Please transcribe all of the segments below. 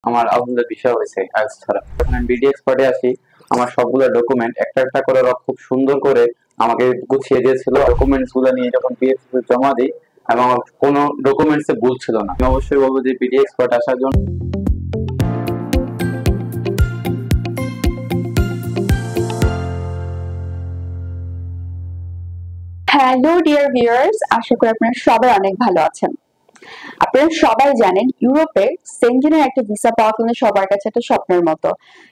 আমার আলহামদুলিল্লাহ ভিসা হয়েছে আইএলটিএস ছাড়া। যখন আমি বিডি এক্সপার্টে আসি, আমার সবগুলো ডকুমেন্ট একটা একটা করে ওরা খুব সুন্দর করে আমাকে গুছিয়ে দিয়েছিল। ডকুমেন্টস গুলো নিয়ে যখন পিএসসি জমা দিই, এবং আমার কোনো ডকুমেন্টসে ভুল ছিল না। আমি অবশ্যই বলবো যে বিডি এক্সপার্ট আসার জন্য। হ্যালো ডিয়ার ভিউয়ার্স, আশা করি আপনারা সবাই অনেক ভালো আছেন। আপনারা সবাই জানেন ইউরোপে সেনজেনের একটা ভিসা পাওয়া কিন্তু সবার কাছে একটা স্বপ্নের মতো।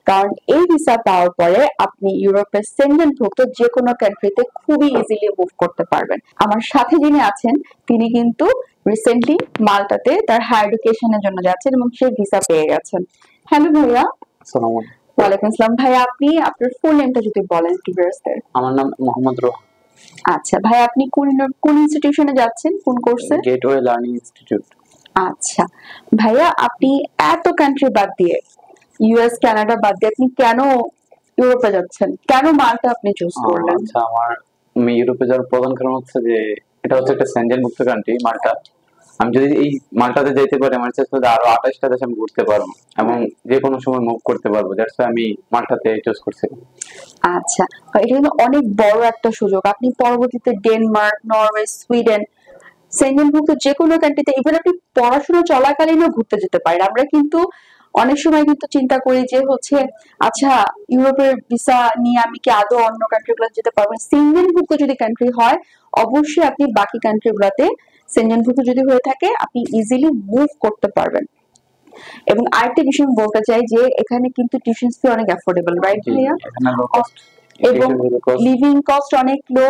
কারণ এই ভিসা পাওয়ার পরে আপনি ইউরোপের সেনজেনভুক্ত যে কোনো কান্ট্রিতে খুবই ইজিলি মুভ করতে পারবেন। আমার সাথে যিনি আছেন তিনি কিন্তু রিসেন্টলি মাল্টাতে তার হায়ার এডুকেশনের জন্য যাচ্ছেন এবং সে ভিসা পেয়ে গেছেন। হ্যালো ভাইয়া। আসসালামু আলাইকুম। ওয়ালাইকুম আসসালাম। ভাইয়া, আপনি আপনার ফুল নেমটা যদি বলেন ভিউয়ার্সদের। আমার নাম মোহাম্মদ রোহান। আচ্ছা ভাই, আপনি কোন ইনস্টিটিউশনে যাচ্ছেন, কোন কোর্সে? Gateway learning institute. আচ্ছা ভাইয়া, আপনি এত কান্ট্রি বাদ দিয়ে, ইউএস কানাডা বাদ দিয়ে আপনি কেন ইউরোপে যাচ্ছেন? কেন মাল্টা আপনি চুজ করলেন? আচ্ছা, আমি ইউরোপে যাওয়ার প্রধান কারণ হচ্ছে যে এটা হচ্ছে একটা সেনজেন মুক্ত কান্ট্রি মাল্টা। আমি যদি এই মাল্টাতে যেতে পারি, আমার চেষ্টা হচ্ছে আরো 28টা দেশ আমি ঘুরতে পারবো এবং যে কোনো সময় মুভ করতে পারবো। দ্যাটস ওয়াই আমি মাল্টাতে চুজ করছি। আচ্ছা, এটা কিন্তু অনেক বড় একটা সুযোগ। আপনি পরবর্তীতে ডেনমার্ক, নরওয়ে, সুইডেন, সেনজেনভুক্ত যে কোনো কান্ট্রিতে, ইভেন আপনি পড়াশোনা চলাকালীনও ঘুরতে যেতে পারেন। আমরা কিন্তু অনেক সময় কিন্তু চিন্তা করি যে হচ্ছে আচ্ছা ইউরোপের ভিসা নিয়ে আমি কি আদৌ অন্য কান্ট্রিগুলো যেতে পারবো? সেনজেনভুক্ত যদি কান্ট্রি হয়, অবশ্যই আপনি বাকি কান্ট্রিগুলোতে, সেনজেনভুক্ত যদি হয়ে থাকে, আপনি ইজিলি মুভ করতে পারবেন। এবং আরেকটা বিষয় বলতে চাই যে এখানে কিন্তু টিউশন ফি অনেক অ্যাফোর্ডেবল, রাইট ভাইয়া? এবং লিভিং কস্ট অনেক লো,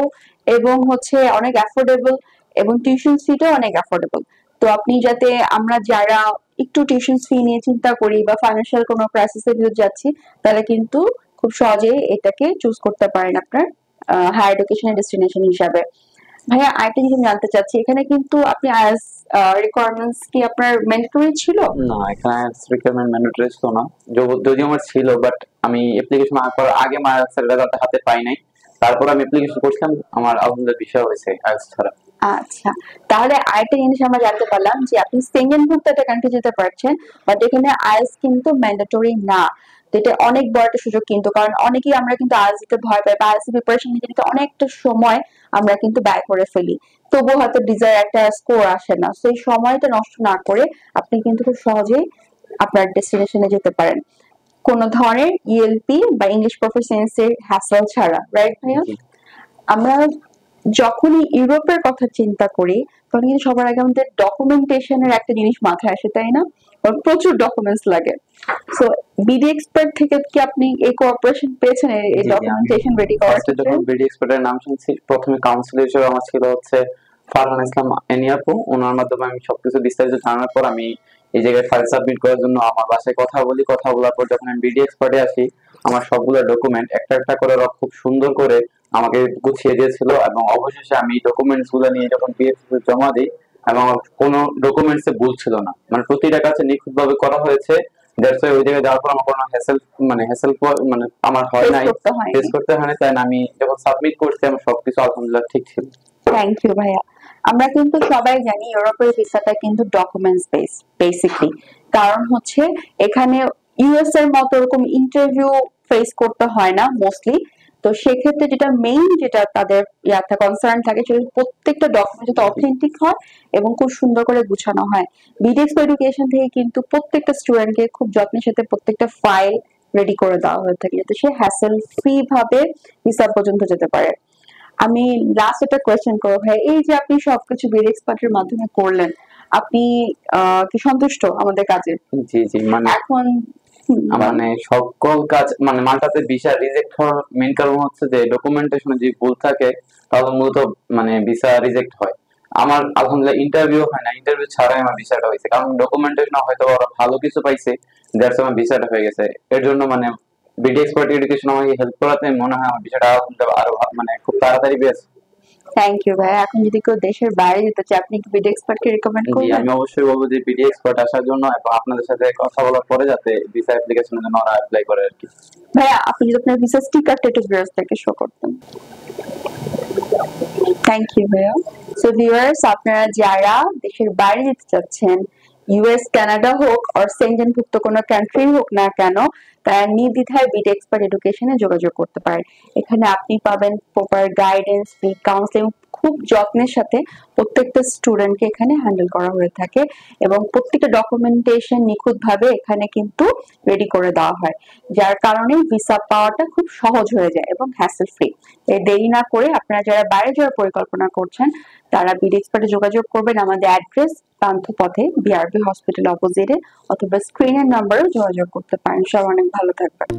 এবং হচ্ছে অনেক অ্যাফোর্ডেবল, এবং টিউশন ফিটাও অনেক অ্যাফোর্ডেবল। তো আপনি যাতে, আমরা যারা একটু টিউশন ফি নিয়ে চিন্তা করি বা ফাইন্যান্সিয়াল কোনো ক্রাইসিসের ভিতর যাচ্ছি, তাহলে কিন্তু খুব সহজেই এটাকে চুজ করতে পারেন আপনার হায়ার এডুকেশনের ডেস্টিনেশন হিসাবে। ভাইয়া, আরেকটা জিনিস আমি জানতে চাচ্ছি, এখানে কিন্তু আপনি আইএলটিএস রিকোয়ারমেন্টস কি আপনার ম্যান্ডেটরি ছিল? না, এখানে আইএলটিএস রিকোয়ারমেন্ট ম্যান্ডেটরি ছিল না। যদি আমার ছিল, বাট আমি অ্যাপ্লিকেশন আগে আমার আইএলটিএস হাতে পাই নাই। তারপর আমি অ্যাপ্লিকেশন করছিলাম, আমার আলহামদুলিল্লাহ ভিসা হয়েছে আইএলটিএস ছাড়া। আচ্ছা, তাহলে আরেকটা জিনিস আমরা জানতে পারলাম যে আপনি সেনজেনভুক্ত একটা কান্ট্রি যেতে পারছেন, বাট এখানে আইএলটিএস কিন্তু ম্যান্ডেটরি না। তো এটা অনেক বড় একটা সুযোগ কিন্তু, কারণ অনেকেই আমরা কিন্তু আইএলটিএস দিতে ভয় পাই বা আইএলটিএস প্রিপারেশন নিতে নিতে অনেকটা সময় আমরা কিন্তু ব্যয় করে ফেলি, তবুও হয়তো ডিজায়ার একটা স্কোর আসে না। সেই সময়টা নষ্ট না করে আপনি কিন্তু খুব সহজেই আপনার ডেস্টিনেশনে যেতে পারেন, কোনো ধরনের ইএলপি বা ইংলিশ প্রফিসিয়েন্সির হ্যাসেল ছাড়া, রাইট ভাইয়া? আমরা যখনই ইউরোপের কথা চিন্তা করি, তখন কিন্তু সবার আগে আমাদের ডকুমেন্টেশনের একটা জিনিস মাথায় আসে, তাই না? প্রচুর ডকুমেন্টস লাগে। সো বিডি এক্সপার্ট থেকে কি আপনি এই কোঅপারেশন পেয়েছেন এই ডকুমেন্টেশন রেডি করার ক্ষেত্রে? যখন বিডি এক্সপার্টের নাম শুনছি, প্রথমে কাউন্সিলর হিসেবে আমার ছিল হচ্ছে ফারহান ইসলাম এনিয়াপু। ওনার মাধ্যমে আমি সবকিছু বিস্তারিত জানার পর আমি এই জায়গায় ফাইল সাবমিট করার জন্য আমার বাসায় কথা বলার পর যখন আমি বিডি এক্সপার্টে আসি, আমার সবগুলো ডকুমেন্ট একটা একটা করে ওরা খুব সুন্দর করে আমাকে গুছিয়ে দিয়েছিল, এবং অবশেষে আমি ডকুমেন্টস গুলো নিয়ে যখন পিএসসি জমা দিই, এবং আমার কোনো ডকুমেন্টসে ভুল ছিল না, মানে প্রতিটা কাছে নিখুঁত ভাবে করা হয়েছে। দ্যাটস ওয়াই ওই জায়গায় যাওয়ার পর আমার কোনো হ্যাসেল আমার হয় নাই, ফেস করতে হয়নি। তাই আমি যখন সাবমিট করছি, আমার সবকিছু আলহামদুলিল্লাহ ঠিক ছিল। থ্যাংক ইউ ভাইয়া। আমরা কিন্তু সবাই জানি ইউরোপের ভিসাটা কিন্তু ডকুমেন্টস বেসড বেসিকলি, কারণ হচ্ছে এখানে ইউএস এর মতো এরকম ইন্টারভিউ ফেস করতে হয় না মোস্টলি। তো সেক্ষেত্রে যেটা মেইন, যেটা তাদের কনসার্ন থাকে, সেটা প্রত্যেকটা ডকুমেন্ট যাতে অথেন্টিক হয় এবং খুব সুন্দর করে গুছানো হয়। বিডেক্স এডুকেশন থেকে কিন্তু প্রত্যেকটা স্টুডেন্টকে খুব যত্নের সাথে প্রত্যেকটা ফাইল রেডি করে দেওয়া হয়ে থাকে, যাতে সে হ্যাসেল ফ্রি ভাবে ভিসা পর্যন্ত যেতে পারে। আমি লাস্ট একটা কোয়েশ্চেন করবো ভাই, এই যে আপনি সবকিছু বিডি এক্সপার্টের মাধ্যমে করলেন, আপনি কি সন্তুষ্ট আমাদের কাজে? জি জি, মানে এখন সকল কাজ, মাল্টাতে ভিসা রিজেক্ট হওয়ার মেইন কারণ হচ্ছে যে ডকুমেন্টেশনে যদি ভুল থাকে, তাহলে মূলত ভিসা রিজেক্ট হয়। আমার আলহামদুলিল্লাহ ইন্টারভিউ হয় না, ইন্টারভিউ ছাড়াই আমার ভিসাটা হয়েছে, কারণ ডকুমেন্টেশন হয়তো ওরা ভালো কিছু পাইছে, দ্যাটস আমার ভিসাটা হয়ে গেছে। এর জন্য বিডি এক্সপার্ট এডুকেশন আমাকে হেল্প করাতে মনে হয় আমার ভিসাটা আরো খুব তাড়াতাড়ি পেয়েছে। থ্যাংক ইউ ভাই। এখন যদি কেউ দেশের বাইরে যেতে চায়, আপনি কি বিডি এক্সপার্ট কে রিকমেন্ড করবেন? আমি অবশ্যই বলবো যে বিডি এক্সপার্ট আসার জন্য, এবং আপনাদের সাথে কথা বলার পরে যাতে ভিসা অ্যাপ্লিকেশনের জন্য ওরা অ্যাপ্লাই করে আর কি। ভাইয়া, আপনি যদি আপনার ভিসা স্টিকারটা একটু ভিউয়ার্সদেরকে শো করতেন। থ্যাংক ইউ ভাইয়া। সো ভিউয়ার্স, আপনারা যারা দেশের বাইরে যেতে চাচ্ছেন, ইউএস কানাডা হোক আর সেনজেনভুক্ত কোনো কান্ট্রি হোক না কেন, তারা নির্দ্বিধায় বিড এক্সপার্ট এডুকেশনে যোগাযোগ করতে পারেন। এখানে আপনি পাবেন প্রপার গাইডেন্স, ফ্রি কাউন্সিলিং, খুব যত্নের সাথে প্রত্যেকটা স্টুডেন্টকে এখানে হ্যান্ডেল করা হয়ে থাকে এবং প্রত্যেকটা ডকুমেন্টেশন নিখুঁতভাবে এখানে কিন্তু রেডি করে দেওয়া হয়, যার কারণে ভিসা পাওয়াটা খুব সহজ হয়ে যায় এবং হ্যাসেল ফ্রি। দেরি না করে আপনারা যারা বাইরে যাওয়ার পরিকল্পনা করছেন তারা বিড এক্সপার্টে যোগাযোগ করবেন। আমাদের অ্যাড্রেস পান্থপথে বিআরবি হসপিটাল অপোজিটে, অথবা স্ক্রিনের নাম্বারে যোগাযোগ করতে পারেন। সব অনেক ভালো থাকবেন।